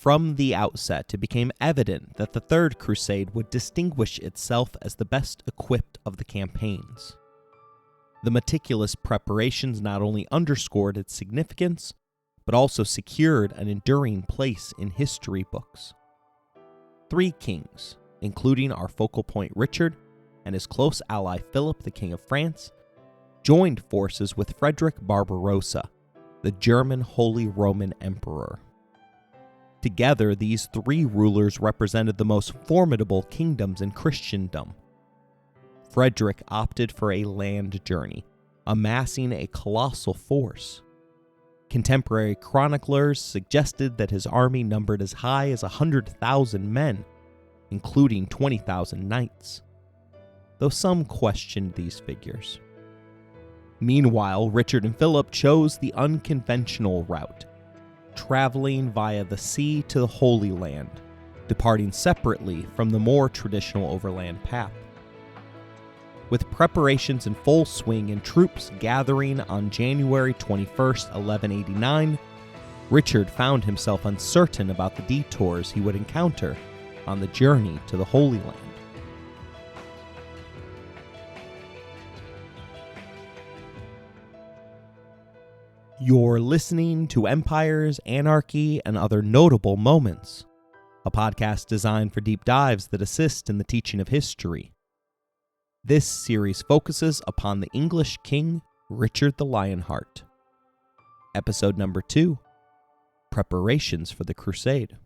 From the outset, it became evident that the Third Crusade would distinguish itself as the best equipped of the campaigns. The meticulous preparations not only underscored its significance, but also secured an enduring place in history books. 3 kings, including our focal point Richard and his close ally Philip, the King of France, joined forces with Frederick Barbarossa, the German Holy Roman Emperor. Together, these 3 rulers represented the most formidable kingdoms in Christendom. Frederick opted for a land journey, amassing a colossal force. Contemporary chroniclers suggested that his army numbered as high as 100,000 men, including 20,000 knights, though some questioned these figures. Meanwhile, Richard and Philip chose the unconventional route, traveling via the sea to the Holy Land, departing separately from the more traditional overland path. With preparations in full swing and troops gathering on January 21st, 1189, Richard found himself uncertain about the detours he would encounter on the journey to the Holy Land. You're listening to Empires, Anarchy, and Other Notable Moments, a podcast designed for deep dives that assist in the teaching of history. This series focuses upon the English king, Richard the Lionheart. Episode number 2, Preparations for the Crusade.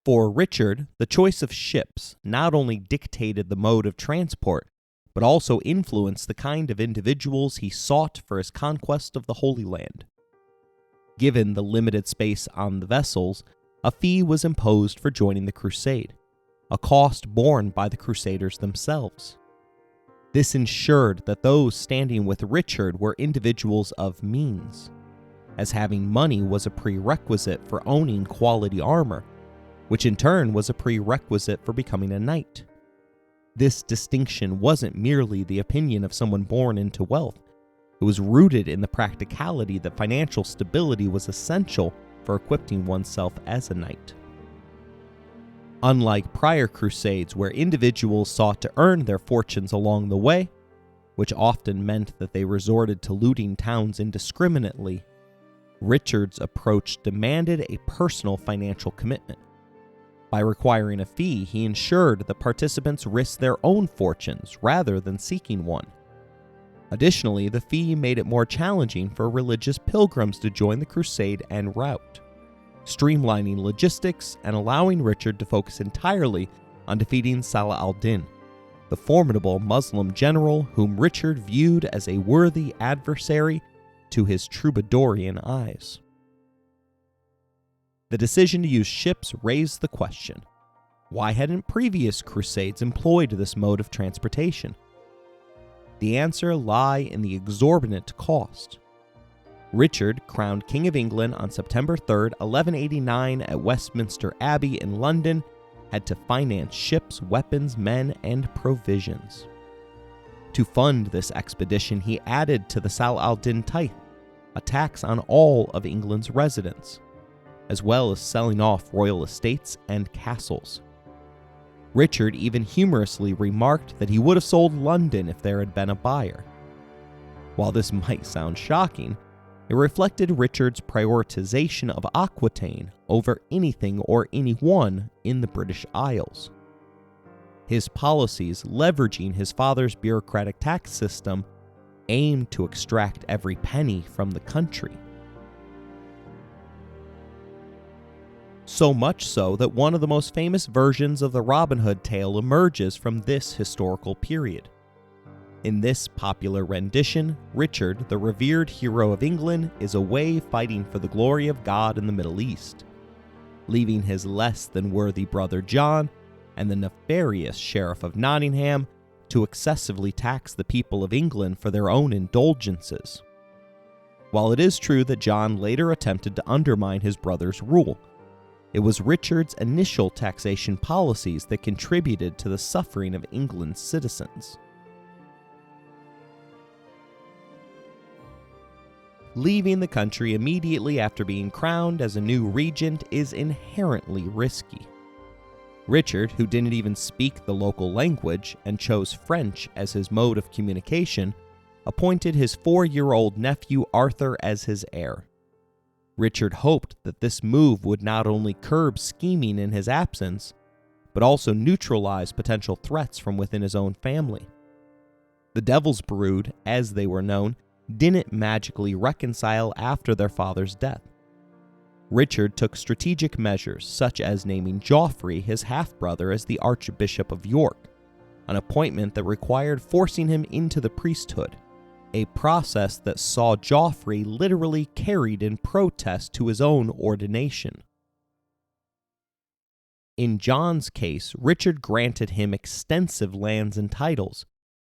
For Richard, the choice of ships not only dictated the mode of transport, but also influenced the kind of individuals he sought for his conquest of the Holy Land. Given the limited space on the vessels, a fee was imposed for joining the crusade, a cost borne by the crusaders themselves. This ensured that those standing with Richard were individuals of means, as having money was a prerequisite for owning quality armor, which in turn was a prerequisite for becoming a knight. This distinction wasn't merely the opinion of someone born into wealth. It was rooted in the practicality that financial stability was essential for equipping oneself as a knight. Unlike prior crusades where individuals sought to earn their fortunes along the way, which often meant that they resorted to looting towns indiscriminately, Richard's approach demanded a personal financial commitment. By requiring a fee, he ensured that participants risked their own fortunes rather than seeking one. Additionally, the fee made it more challenging for religious pilgrims to join the crusade en route, streamlining logistics and allowing Richard to focus entirely on defeating Saladin, the formidable Muslim general whom Richard viewed as a worthy adversary to his troubadourian eyes. The decision to use ships raised the question, why hadn't previous crusades employed this mode of transportation? The answer lay in the exorbitant cost. Richard, crowned King of England on September 3, 1189 at Westminster Abbey in London, had to finance ships, weapons, men, and provisions. To fund this expedition, he added to the Saladin Tithe, a tax on all of England's residents, as well as selling off royal estates and castles. Richard even humorously remarked that he would have sold London if there had been a buyer. While this might sound shocking, it reflected Richard's prioritization of Aquitaine over anything or anyone in the British Isles. His policies, leveraging his father's bureaucratic tax system, aimed to extract every penny from the country. So much so that one of the most famous versions of the Robin Hood tale emerges from this historical period. In this popular rendition, Richard, the revered hero of England, is away fighting for the glory of God in the Middle East, leaving his less than worthy brother John and the nefarious Sheriff of Nottingham to excessively tax the people of England for their own indulgences. While it is true that John later attempted to undermine his brother's rule, it was Richard's initial taxation policies that contributed to the suffering of England's citizens. leaving the country immediately after being crowned as a new regent is inherently risky. Richard, who didn't even speak the local language and chose French as his mode of communication, appointed his 4-year-old nephew Arthur as his heir. Richard hoped that this move would not only curb scheming in his absence, but also neutralize potential threats from within his own family. The Devil's Brood, as they were known, didn't magically reconcile after their father's death. Richard took strategic measures, such as naming Geoffrey, his half-brother, as the Archbishop of York, an appointment that required forcing him into the priesthood, a process that saw Geoffrey literally carried in protest to his own ordination. In John's case, Richard granted him extensive lands and titles,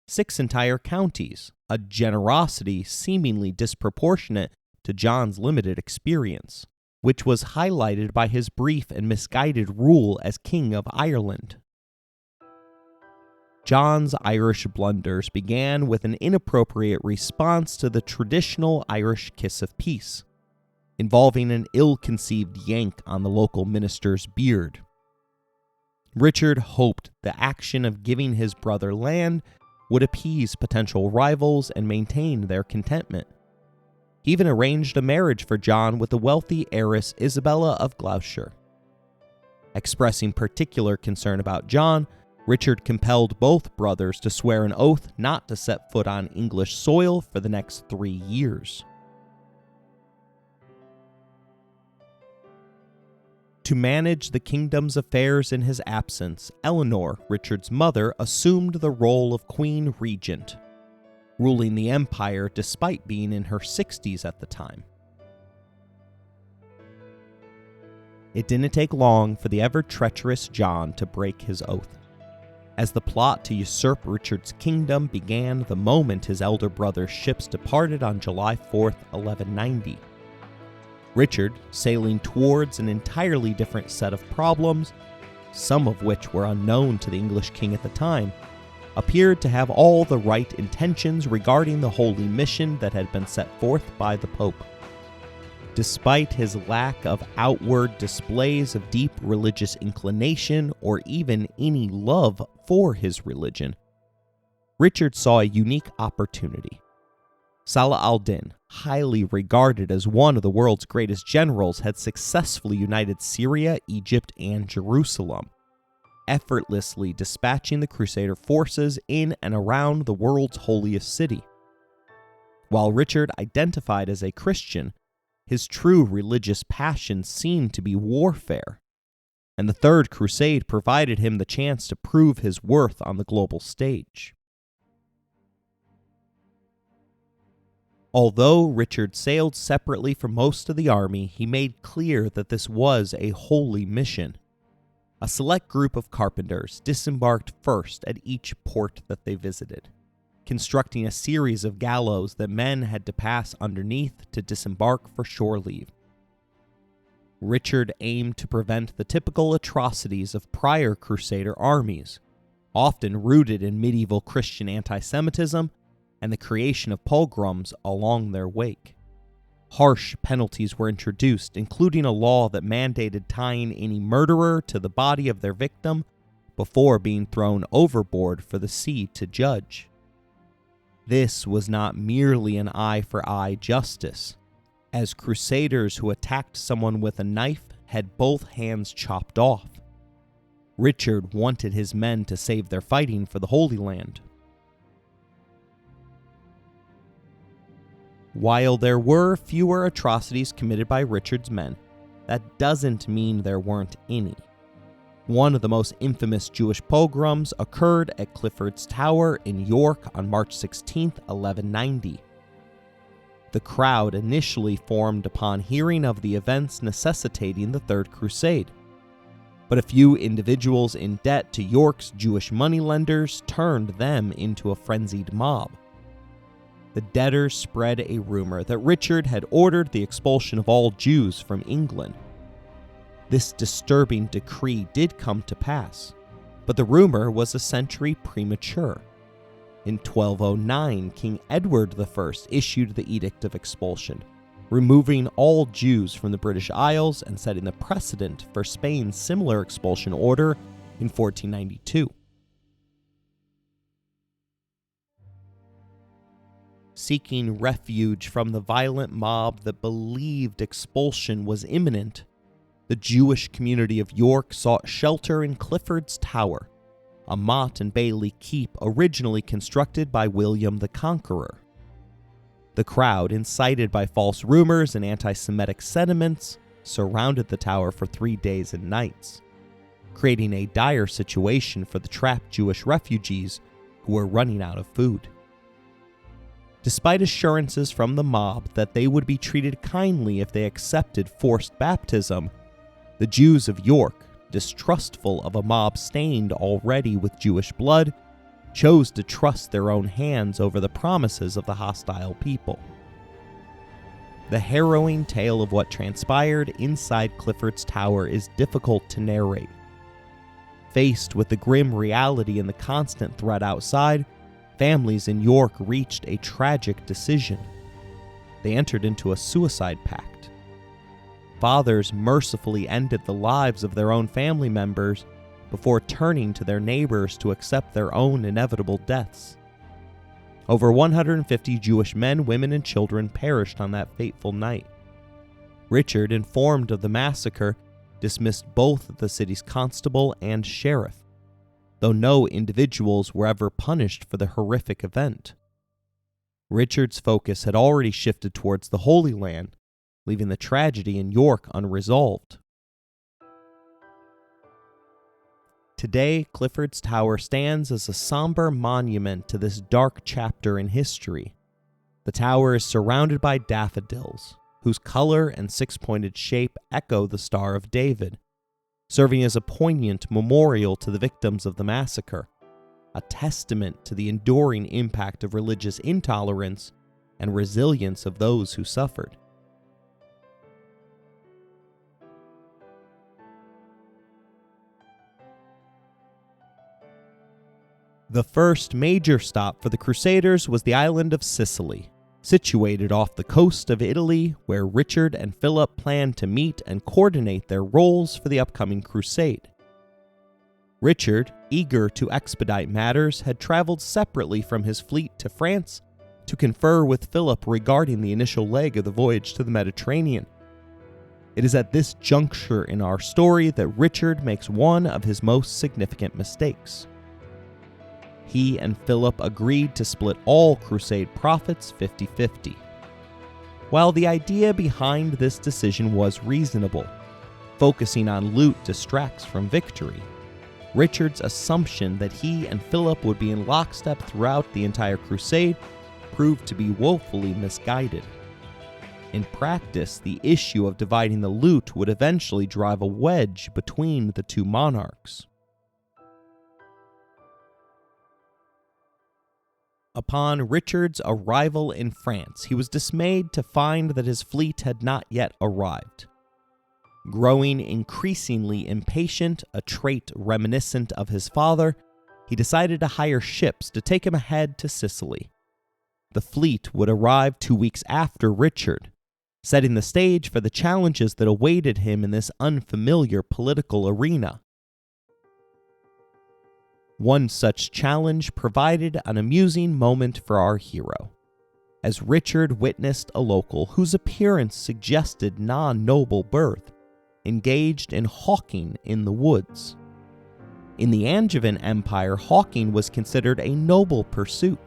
6 entire counties, a generosity seemingly disproportionate to John's limited experience, which was highlighted by his brief and misguided rule as King of Ireland. John's Irish blunders began with an inappropriate response to the traditional Irish kiss of peace, involving an ill-conceived yank on the local minister's beard. Richard hoped the action of giving his brother land would appease potential rivals and maintain their contentment. He even arranged a marriage for John with the wealthy heiress Isabella of Gloucester. Expressing particular concern about John, Richard compelled both brothers to swear an oath not to set foot on English soil for the next 3 years. To manage the kingdom's affairs in his absence, Eleanor, Richard's mother, assumed the role of Queen Regent, ruling the empire despite being in her 60s at the time. It didn't take long for the ever-treacherous John to break his oath, as the plot to usurp Richard's kingdom began the moment his elder brother's ships departed on July 4th, 1190. Richard, sailing towards an entirely different set of problems, some of which were unknown to the English king at the time, appeared to have all the right intentions regarding the holy mission that had been set forth by the Pope. Despite his lack of outward displays of deep religious inclination or even any love for his religion, Richard saw a unique opportunity. Saladin, highly regarded as one of the world's greatest generals, had successfully united Syria, Egypt, and Jerusalem, effortlessly dispatching the Crusader forces in and around the world's holiest city. While Richard identified as a Christian, his true religious passion seemed to be warfare, and the Third Crusade provided him the chance to prove his worth on the global stage. Although Richard sailed separately from most of the army, he made clear that this was a holy mission. A select group of carpenters disembarked first at each port that they visited, constructing a series of gallows that men had to pass underneath to disembark for shore leave. Richard aimed to prevent the typical atrocities of prior Crusader armies, often rooted in medieval Christian anti-Semitism and the creation of pogroms along their wake. Harsh penalties were introduced, including a law that mandated tying any murderer to the body of their victim before being thrown overboard for the sea to judge. This was not merely an eye-for-eye justice, as Crusaders who attacked someone with a knife had both hands chopped off. Richard wanted his men to save their fighting for the Holy Land. While there were fewer atrocities committed by Richard's men, that doesn't mean there weren't any. One of the most infamous Jewish pogroms occurred at Clifford's Tower in York on March 16, 1190. The crowd initially formed upon hearing of the events necessitating the Third Crusade, but a few individuals in debt to York's Jewish moneylenders turned them into a frenzied mob. The debtors spread a rumor that Richard had ordered the expulsion of all Jews from England. This disturbing decree did come to pass, but the rumor was a century premature. In 1209, King Edward I issued the Edict of Expulsion, removing all Jews from the British Isles and setting the precedent for Spain's similar expulsion order in 1492. Seeking refuge from the violent mob that believed expulsion was imminent, the Jewish community of York sought shelter in Clifford's Tower, a motte and bailey keep originally constructed by William the Conqueror. The crowd, incited by false rumors and anti-Semitic sentiments, surrounded the tower for 3 days and nights, creating a dire situation for the trapped Jewish refugees who were running out of food. Despite assurances from the mob that they would be treated kindly if they accepted forced baptism, the Jews of York, distrustful of a mob stained already with Jewish blood, chose to trust their own hands over the promises of the hostile people. The harrowing tale of what transpired inside Clifford's Tower is difficult to narrate. Faced with the grim reality and the constant threat outside, families in York reached a tragic decision. They entered into a suicide pact. Fathers mercifully ended the lives of their own family members before turning to their neighbors to accept their own inevitable deaths. Over 150 Jewish men, women, and children perished on that fateful night. Richard, informed of the massacre, dismissed both the city's constable and sheriff, though no individuals were ever punished for the horrific event. Richard's focus had already shifted towards the Holy Land, leaving the tragedy in York unresolved. Today, Clifford's Tower stands as a somber monument to this dark chapter in history. The tower is surrounded by daffodils, whose color and six-pointed shape echo the Star of David, serving as a poignant memorial to the victims of the massacre, a testament to the enduring impact of religious intolerance and resilience of those who suffered. The first major stop for the Crusaders was the island of Sicily, situated off the coast of Italy, where Richard and Philip planned to meet and coordinate their roles for the upcoming crusade. Richard, eager to expedite matters, had traveled separately from his fleet to France to confer with Philip regarding the initial leg of the voyage to the Mediterranean. It is at this juncture in our story that Richard makes one of his most significant mistakes. He and Philip agreed to split all crusade profits 50-50. While the idea behind this decision was reasonable, focusing on loot distracts from victory, Richard's assumption that he and Philip would be in lockstep throughout the entire crusade proved to be woefully misguided. In practice, the issue of dividing the loot would eventually drive a wedge between the two monarchs. Upon Richard's arrival in France, he was dismayed to find that his fleet had not yet arrived. Growing increasingly impatient, a trait reminiscent of his father, he decided to hire ships to take him ahead to Sicily. The fleet would arrive 2 weeks after Richard, setting the stage for the challenges that awaited him in this unfamiliar political arena. One such challenge provided an amusing moment for our hero, as Richard witnessed a local whose appearance suggested non-noble birth, engaged in hawking in the woods. In the Angevin Empire, hawking was considered a noble pursuit,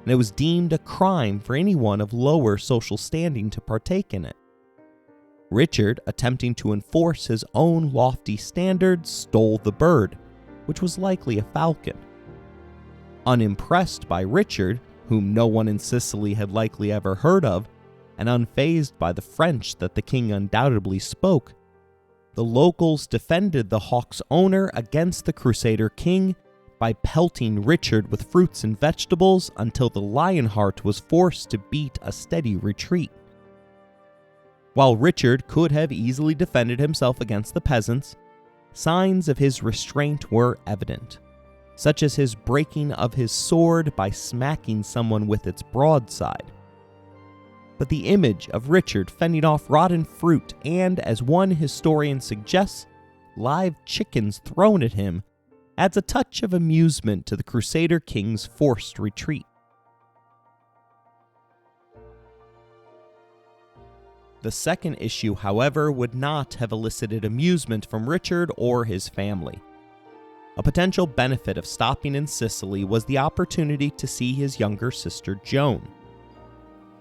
and it was deemed a crime for anyone of lower social standing to partake in it. Richard, attempting to enforce his own lofty standards, stole the bird, which was likely a falcon. Unimpressed by Richard, whom no one in Sicily had likely ever heard of, and unfazed by the French that the king undoubtedly spoke, the locals defended the hawk's owner against the Crusader king by pelting Richard with fruits and vegetables until the Lionheart was forced to beat a steady retreat. While Richard could have easily defended himself against the peasants, signs of his restraint were evident, such as his breaking of his sword by smacking someone with its broadside. but the image of Richard fending off rotten fruit and, as one historian suggests, live chickens thrown at him adds a touch of amusement to the Crusader king's forced retreat. The second issue, however, would not have elicited amusement from Richard or his family. A potential benefit of stopping in Sicily was the opportunity to see his younger sister Joan.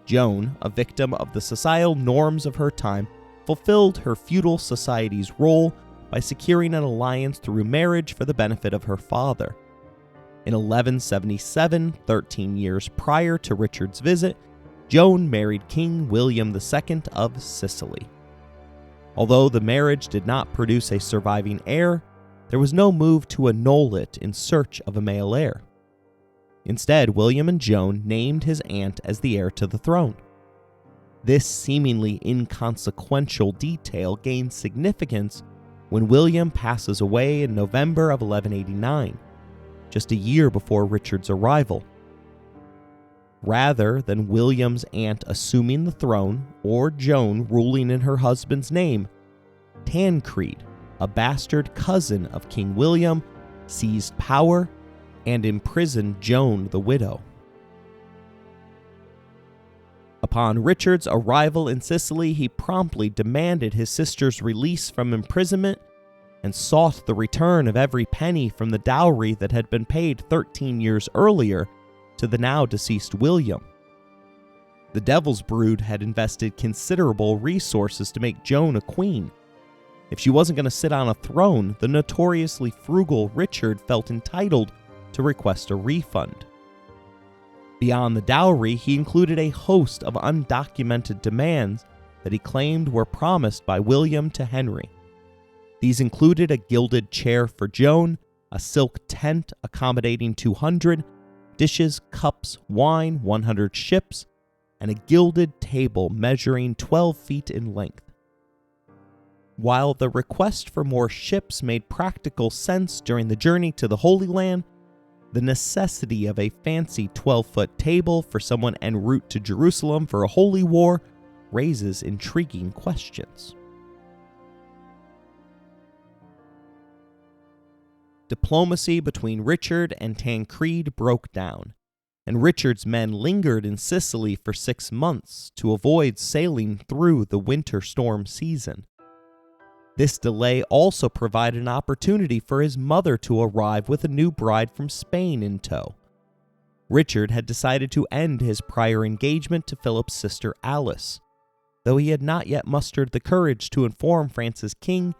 Joan, a victim of the societal norms of her time, fulfilled her feudal society's role by securing an alliance through marriage for the benefit of her father. In 1177, 13 years prior to Richard's visit, Joan married King William II of Sicily. Although the marriage did not produce a surviving heir, there was no move to annul it in search of a male heir. Instead, William and Joan named his aunt as the heir to the throne. This seemingly inconsequential detail gains significance when William passes away in November of 1189, just a year before Richard's arrival. Rather than William's aunt assuming the throne or Joan ruling in her husband's name, Tancred, a bastard cousin of King William, seized power and imprisoned Joan the widow. Upon Richard's arrival in Sicily, he promptly demanded his sister's release from imprisonment and sought the return of every penny from the dowry that had been paid 13 years earlier to the now deceased William. The Devil's Brood had invested considerable resources to make Joan a queen. If she wasn't going to sit on a throne, the notoriously frugal Richard felt entitled to request a refund. Beyond the dowry, he included a host of undocumented demands that he claimed were promised by William to Henry. These included a gilded chair for Joan, a silk tent accommodating 200, dishes, cups, wine, 100 ships, and a gilded table measuring 12 feet in length. While the request for more ships made practical sense during the journey to the Holy Land, the necessity of a fancy 12-foot table for someone en route to Jerusalem for a holy war raises intriguing questions. Diplomacy between Richard and Tancred broke down, and Richard's men lingered in Sicily for 6 months to avoid sailing through the winter storm season. This delay also provided an opportunity for his mother to arrive with a new bride from Spain in tow. Richard had decided to end his prior engagement to Philip's sister Alice, though he had not yet mustered the courage to inform France's king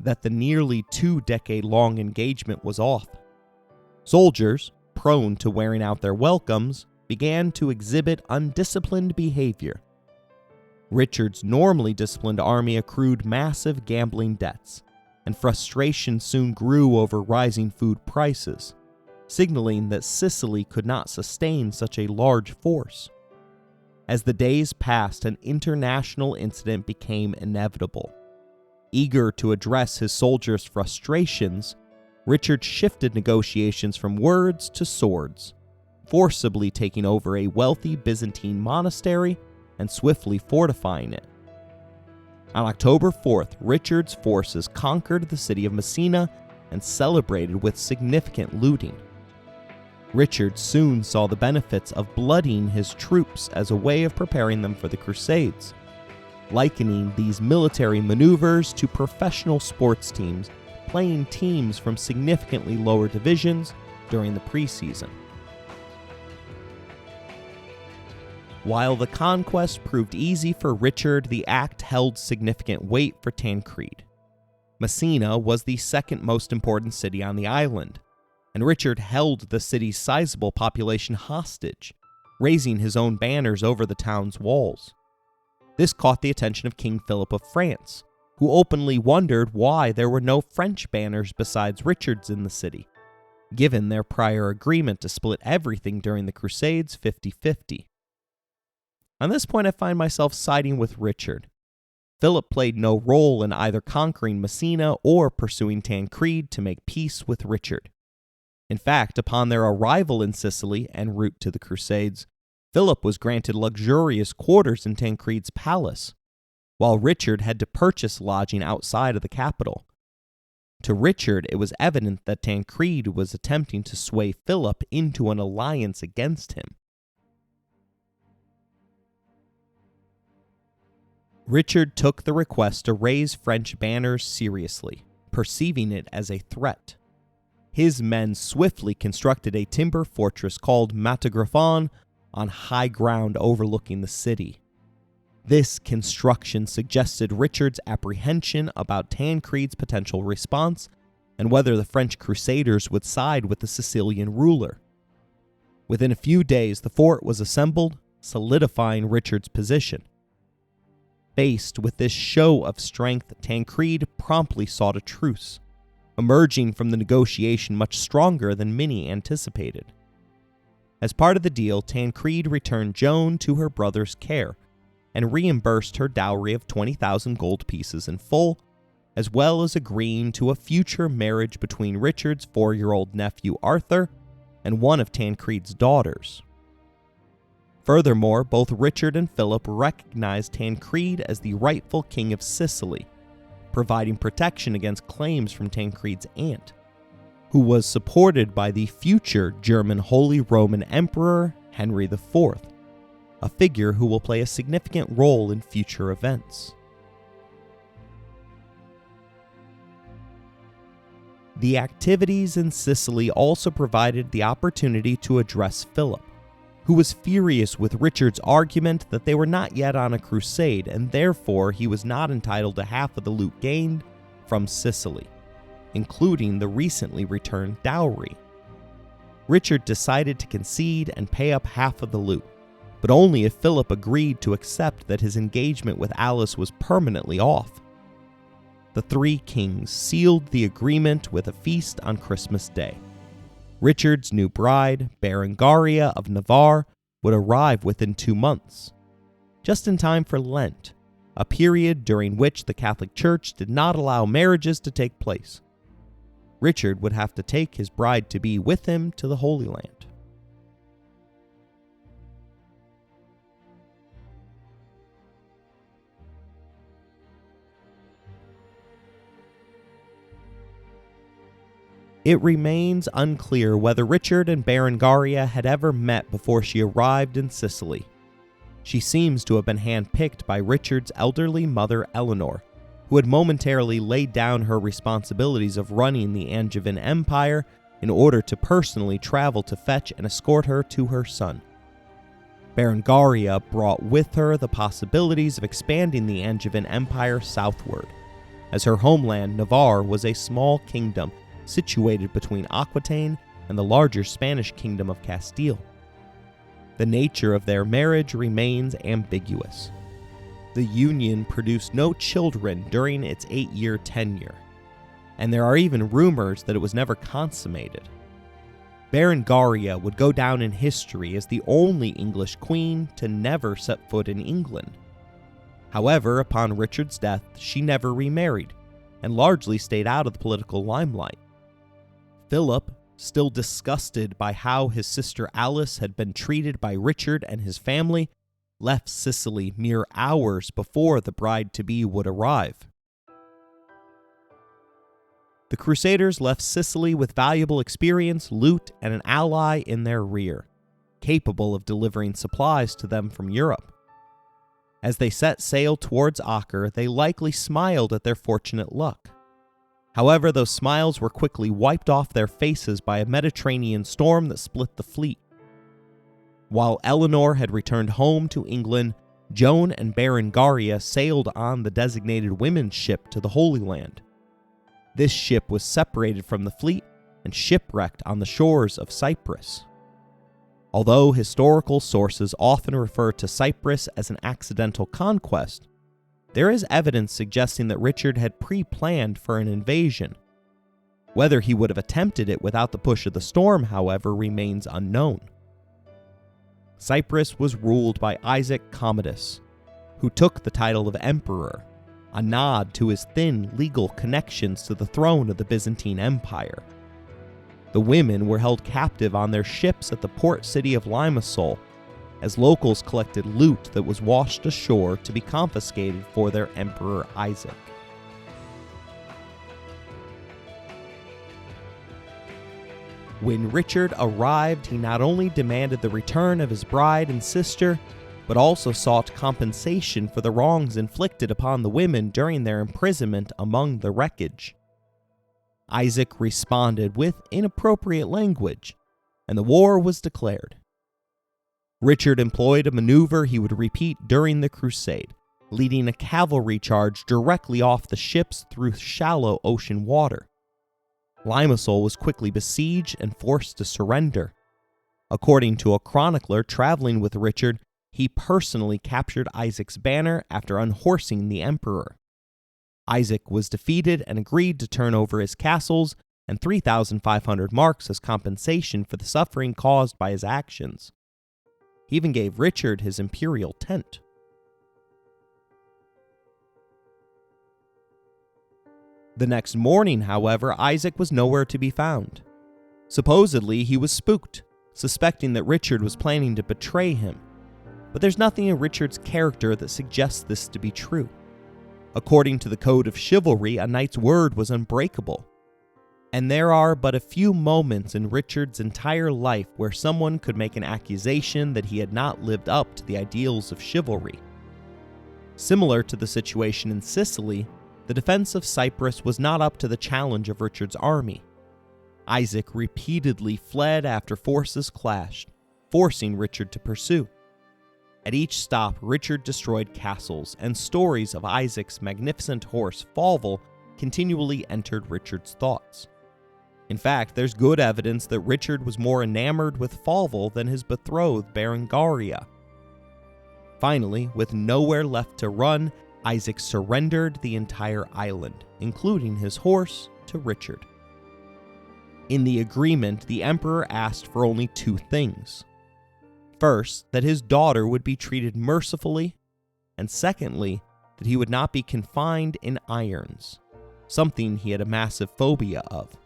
that the nearly 2-decade-long engagement was off. Soldiers, prone to wearing out their welcomes, began to exhibit undisciplined behavior. Richard's normally disciplined army accrued massive gambling debts, and frustration soon grew over rising food prices, signaling that Sicily could not sustain such a large force. As the days passed, an international incident became inevitable. Eager to address his soldiers' frustrations, Richard shifted negotiations from words to swords, forcibly taking over a wealthy Byzantine monastery and swiftly fortifying it. On October 4th, Richard's forces conquered the city of Messina and celebrated with significant looting. Richard soon saw the benefits of bloodying his troops as a way of preparing them for the Crusades, likening these military maneuvers to professional sports teams playing teams from significantly lower divisions during the preseason. While the conquest proved easy for Richard, the act held significant weight for Tancred. Messina was the second most important city on the island, and Richard held the city's sizable population hostage, raising his own banners over the town's walls. This caught the attention of King Philip of France, who openly wondered why there were no French banners besides Richard's in the city, given their prior agreement to split everything during the Crusades 50-50. On this point, I find myself siding with Richard. Philip played no role in either conquering Messina or pursuing Tancred to make peace with Richard. In fact, upon their arrival in Sicily en route to the Crusades, Philip was granted luxurious quarters in Tancred's palace, while Richard had to purchase lodging outside of the capital. To Richard, it was evident that Tancred was attempting to sway Philip into an alliance against him. Richard took the request to raise French banners seriously, perceiving it as a threat. His men swiftly constructed a timber fortress called Massacre on high ground overlooking the city. This construction suggested Richard's apprehension about Tancred's potential response and whether the French crusaders would side with the Sicilian ruler. Within a few days, the fort was assembled, solidifying Richard's position. Faced with this show of strength, Tancred promptly sought a truce, emerging from the negotiation much stronger than many anticipated. As part of the deal, Tancred returned Joan to her brother's care and reimbursed her dowry of 20,000 gold pieces in full, as well as agreeing to a future marriage between Richard's 4-year-old nephew Arthur and one of Tancred's daughters. Furthermore, both Richard and Philip recognized Tancred as the rightful king of Sicily, providing protection against claims from Tancred's aunt, who was supported by the future German Holy Roman Emperor Henry IV, a figure who will play a significant role in future events. The activities in Sicily also provided the opportunity to address Philip, who was furious with Richard's argument that they were not yet on a crusade and therefore he was not entitled to half of the loot gained from Sicily, including the recently returned dowry. Richard decided to concede and pay up half of the loot, but only if Philip agreed to accept that his engagement with Alice was permanently off. The three kings sealed the agreement with a feast on Christmas Day. Richard's new bride, Berengaria of Navarre, would arrive within 2 months, just in time for Lent, a period during which the Catholic Church did not allow marriages to take place. Richard would have to take his bride-to-be with him to the Holy Land. It remains unclear whether Richard and Berengaria had ever met before she arrived in Sicily. She seems to have been handpicked by Richard's elderly mother Eleanor, who had momentarily laid down her responsibilities of running the Angevin Empire in order to personally travel to fetch and escort her to her son. Berengaria brought with her the possibilities of expanding the Angevin Empire southward, as her homeland Navarre was a small kingdom situated between Aquitaine and the larger Spanish kingdom of Castile. The nature of their marriage remains ambiguous. The union produced no children during its 8-year tenure, and there are even rumors that it was never consummated. Berengaria would go down in history as the only English queen to never set foot in England. However, upon Richard's death, she never remarried, and largely stayed out of the political limelight. Philip, still disgusted by how his sister Alice had been treated by Richard and his family, left Sicily mere hours before the bride-to-be would arrive. The Crusaders left Sicily with valuable experience, loot, and an ally in their rear, capable of delivering supplies to them from Europe. As they set sail towards Acre, they likely smiled at their fortunate luck. However, those smiles were quickly wiped off their faces by a Mediterranean storm that split the fleet. While Eleanor had returned home to England, Joan and Berengaria sailed on the designated women's ship to the Holy Land. This ship was separated from the fleet and shipwrecked on the shores of Cyprus. Although historical sources often refer to Cyprus as an accidental conquest, there is evidence suggesting that Richard had pre-planned for an invasion. Whether he would have attempted it without the push of the storm, however, remains unknown. Cyprus was ruled by Isaac Komnenos, who took the title of emperor, a nod to his thin legal connections to the throne of the Byzantine Empire. The women were held captive on their ships at the port city of Limassol, as locals collected loot that was washed ashore to be confiscated for their Emperor Isaac. When Richard arrived, he not only demanded the return of his bride and sister, but also sought compensation for the wrongs inflicted upon the women during their imprisonment among the wreckage. Isaac responded with inappropriate language, and the war was declared. Richard employed a maneuver he would repeat during the Crusade, leading a cavalry charge directly off the ships through shallow ocean water. Limassol was quickly besieged and forced to surrender. According to a chronicler traveling with Richard, he personally captured Isaac's banner after unhorsing the emperor. Isaac was defeated and agreed to turn over his castles and 3,500 marks as compensation for the suffering caused by his actions. He even gave Richard his imperial tent. The next morning, however, Isaac was nowhere to be found. Supposedly, he was spooked, suspecting that Richard was planning to betray him. But there's nothing in Richard's character that suggests this to be true. According to the code of chivalry, a knight's word was unbreakable. And there are but a few moments in Richard's entire life where someone could make an accusation that he had not lived up to the ideals of chivalry. Similar to the situation in Sicily, the defense of Cyprus was not up to the challenge of Richard's army. Isaac repeatedly fled after forces clashed, forcing Richard to pursue. At each stop, Richard destroyed castles, and stories of Isaac's magnificent horse, Fauvel, continually entered Richard's thoughts. In fact, there's good evidence that Richard was more enamored with Fauvel than his betrothed Berengaria. Finally, with nowhere left to run, Isaac surrendered the entire island, including his horse, to Richard. In the agreement, the emperor asked for only two things. First, that his daughter would be treated mercifully, and secondly, that he would not be confined in irons, something he had a massive phobia of.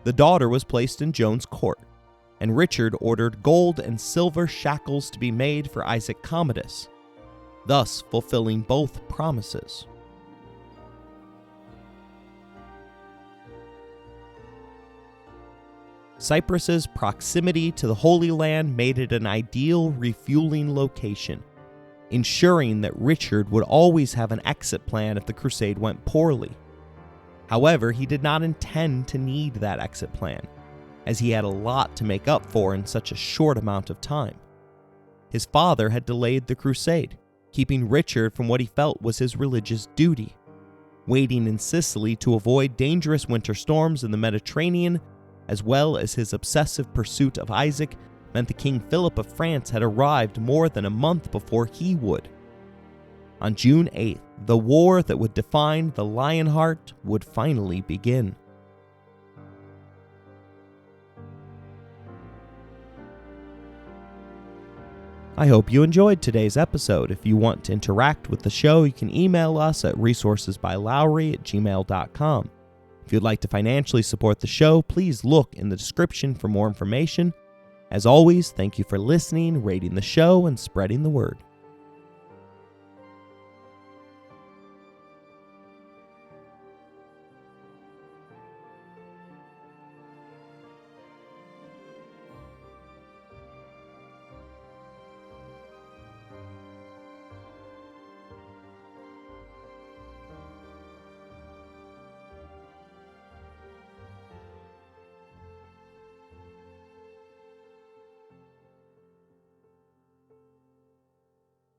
The daughter was placed in Joan's court, and Richard ordered gold and silver shackles to be made for Isaac Commodus, thus fulfilling both promises. Cyprus's proximity to the Holy Land made it an ideal refueling location, ensuring that Richard would always have an exit plan if the crusade went poorly. However, he did not intend to need that exit plan, as he had a lot to make up for in such a short amount of time. His father had delayed the crusade, keeping Richard from what he felt was his religious duty. Waiting in Sicily to avoid dangerous winter storms in the Mediterranean, as well as his obsessive pursuit of Isaac, meant that King Philip of France had arrived more than a month before he would. On June 8th, the war that would define the Lionheart would finally begin. I hope you enjoyed today's episode. If you want to interact with the show, you can email us at resourcesbylowry@gmail.com. If you'd like to financially support the show, please look in the description for more information. As always, thank you for listening, rating the show, and spreading the word.